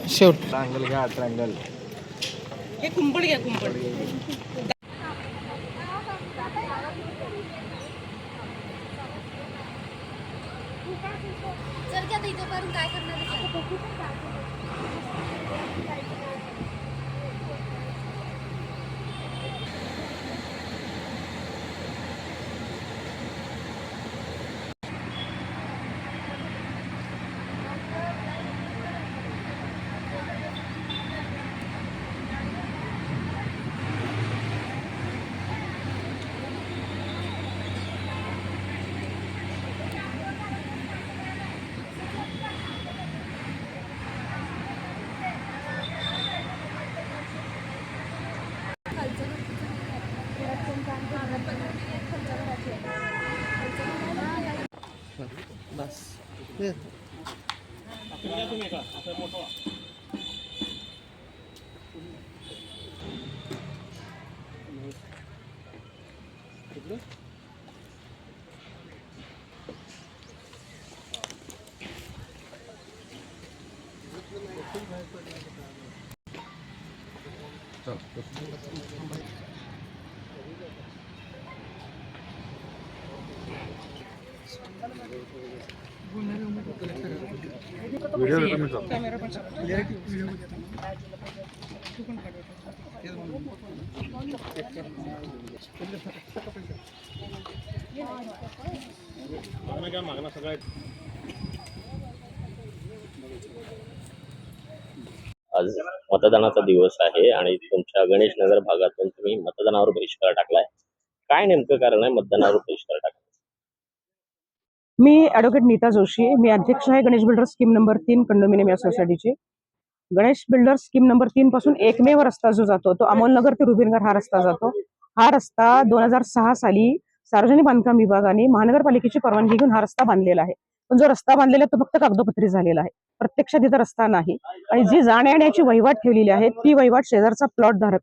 शेवट ट्रायंगल घ्या ट्रायंगल. हे कुंपण घ्या कुंपण. जर की आता इथे करून काय करणार बस कॅमेरा पण आज मतदानाचा दिवस आहे आणि तुमच्या गणेश नगर भागातून तुम्ही मतदानावर बहिष्कार टाकलाय. काय नेमकं कारण आहे मतदानावर बहिष्कार टाकण्याचं? मी ॲडव्होकेट नीता जोशी, मी अध्यक्ष आहे Ganesh builders scheme number 3 condominium या सोसायटीची. गणेश बिल्डर्स स्कीम नंबर 3 पासून एकमेव रस्ता जो जातो तो अमोलनगर ते रुबीनगर हा रस्ता जातो. हा रस्ता 2006 साली सार्वजनिक बांधकाम विभागाने महानगरपालिकेची परवानगी घेऊन हा रस्ता बांधलेला आहे. पण जो रस्ता बांधलेला तो फक्त कागदोपत्री झालेला आहे, प्रत्यक्षात इथं रस्ता नाही. आणि जी जाण्याची वहिवाट ठेवलेली आहे ती वहिवाट शेजारचा प्लॉट धारक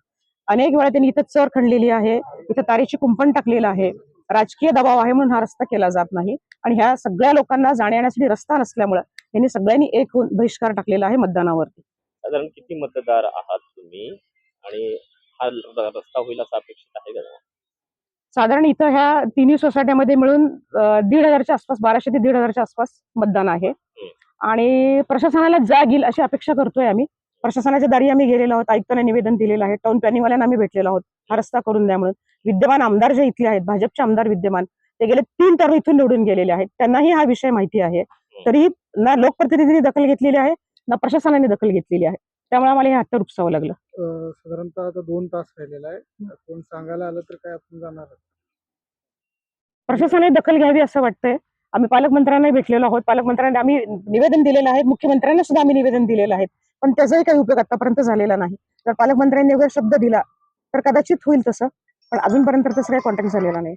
अनेक वेळा त्यांनी इथं चर खणलेली आहे, इथं तारेची कुंपण टाकलेलं आहे. राजकीय दबाव आहे म्हणून हा रस्ता केला जात नाही. आणि ह्या सगळ्या लोकांना जाण्यासाठी रस्ता नसल्यामुळे यांनी सगळ्यांनी एक होऊन बहिष्कार टाकलेला आहे मतदानावरती. साधारण किती मतदार आहात तुम्ही आणि हा रस्ता होईल असा अपेक्षित आहे का? साधारण इथं ह्या तिन्ही सोसायट्यामध्ये मिळून 1,500च्या आसपास, 1200 ते 1,500च्या आसपास मतदान आहे. आणि प्रशासनाला जाग येईल अशी अपेक्षा करतोय आम्ही. प्रशासनाच्या दारी आम्ही गेलेलो आहोत, आयुक्तांना निवेदन दिलेलं आहे, टाउन प्लॅनिंगवाल्यांना आम्ही भेटलेलो आहोत, हा रस्ता करून द्या म्हणून. विद्यमान आमदार जे इथले आहेत, भाजपचे आमदार विद्यमान, ते गेले 3 टर्म इथून निवडून गेलेले आहेत, त्यांनाही हा विषय माहिती आहे. तरी ना लोकप्रतिनिधींनी दखल घेतलेली आहे ना प्रशासनाने दखल घेतलेली आहे. त्यामुळे आम्हाला हे हट्ट उपसावं लागलं. साधारणतः आता 2 तास राहिलेला आहे. कोण सांगायला आलं तर काय आपण जाणार? प्रशासनाने दखल घ्यावी असं वाटतंय. आम्ही पालकमंत्र्यांना भेटलेलो आहोत, पालकमंत्र्यांना आम्ही निवेदन दिलेलं आहे, मुख्यमंत्र्यांना सुद्धा आम्ही निवेदन दिलेलं आहे, पण त्याचाही काही उपयोग आतापर्यंत झालेला नाही. जर पालकमंत्र्यांनी वगैरे शब्द दिला तर कदाचित होईल तसं, पण अजूनपर्यंत तसं काही कॉन्टॅक्ट झालेला नाही.